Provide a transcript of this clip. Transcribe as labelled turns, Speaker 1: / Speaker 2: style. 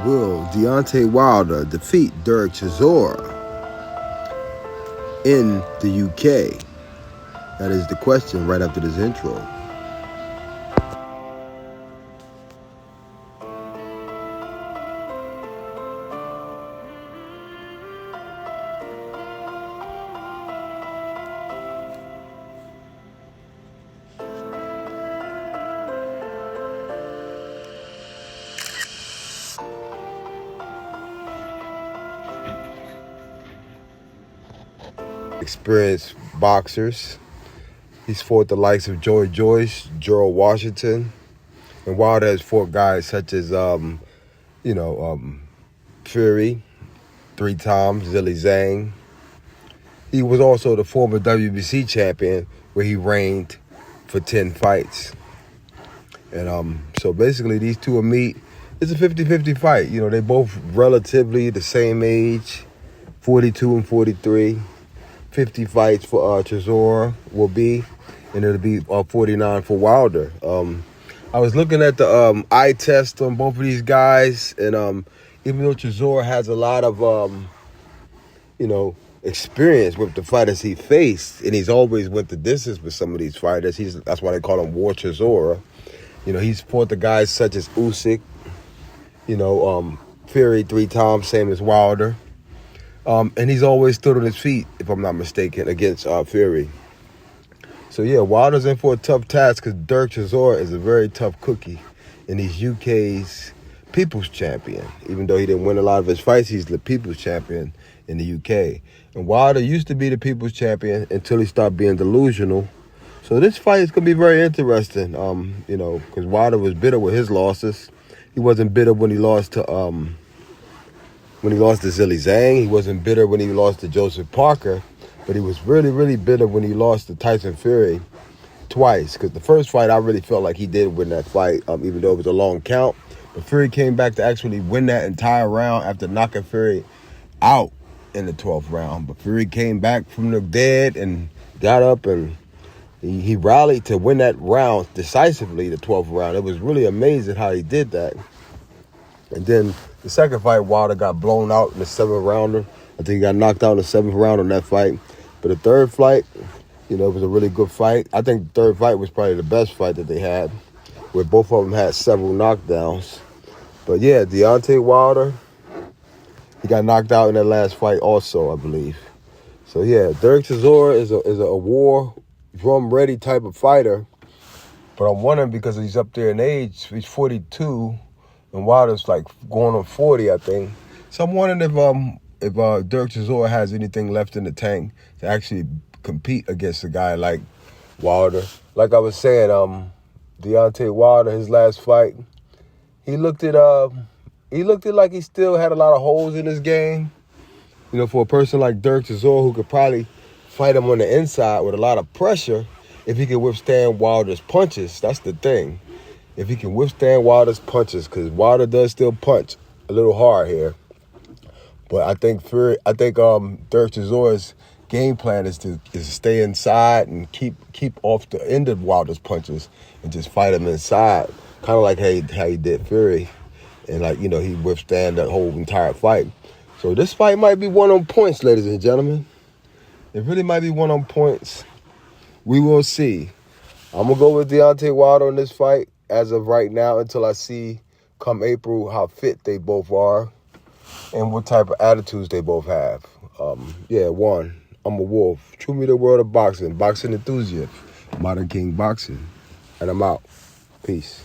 Speaker 1: Will Deontay Wilder defeat Derek Chisora in the UK? That is the question right after this intro. Experienced boxers. He's fought the likes of Joey Joyce, Gerald Washington, and Wilder has fought guys such as, Fury, 3 times, Zilly Zhang. He was also the former WBC champion where he reigned for 10 fights. And so basically these two will meet. It's a 50-50 fight. You know, they both relatively the same age, 42 and 43. 50 fights for Chisora will be, and it'll be 49 for Wilder. I was looking at the eye test on both of these guys, and even though Chisora has a lot of, experience with the fighters he faced, and he's always went the distance with some of these fighters. That's why they call him War Chisora. You know, he's fought the guys such as Usyk, Fury 3 times, same as Wilder. And he's always stood on his feet, if I'm not mistaken, against Fury. So, yeah, Wilder's in for a tough task because Derek Chisora is a very tough cookie. And he's UK's People's Champion. Even though he didn't win a lot of his fights, he's the People's Champion in the UK. And Wilder used to be the People's Champion until he stopped being delusional. So this fight is going to be very interesting, because Wilder was bitter with his losses. He wasn't bitter when he lost to Zilly Zhang. He wasn't bitter when he lost to Joseph Parker, but he was really, really bitter when he lost to Tyson Fury twice. Because the first fight, I really felt like he did win that fight, even though it was a long count. But Fury came back to actually win that entire round after knocking Fury out in the 12th round. But Fury came back from the dead and got up, and he rallied to win that round decisively, the 12th round. It was really amazing how he did that. And then the second fight, Wilder got blown out in the 7th rounder. I think he got knocked out in the 7th round on that fight. But the third fight, it was a really good fight. I think the third fight was probably the best fight that they had, where both of them had several knockdowns. But yeah, Deontay Wilder, he got knocked out in that last fight also, I believe. So yeah, Derek Chisora is a war drum ready type of fighter. But I'm wondering, because he's up there in age, he's 42. And Wilder's like going on 40, I think. So I'm wondering if Derek Chisora has anything left in the tank to actually compete against a guy like Wilder. Like I was saying, Deontay Wilder, his last fight, he looked at like he still had a lot of holes in his game. For a person like Derek Chisora, who could probably fight him on the inside with a lot of pressure, if he could withstand Wilder's punches. That's the thing. If he can withstand Wilder's punches, because Wilder does still punch a little hard here. But I think Derek Chisora's game plan is to stay inside and keep off the end of Wilder's punches and just fight him inside, kind of like how he did Fury, and he withstand that whole entire fight. So this fight might be one on points, ladies and gentlemen. It really might be one on points. We will see. I'm gonna go with Deontay Wilder in this fight as of right now, until I see come April how fit they both are and what type of attitudes they both have. I'm a wolf. True me the world of boxing enthusiast, Modern King Boxing, and I'm out. Peace.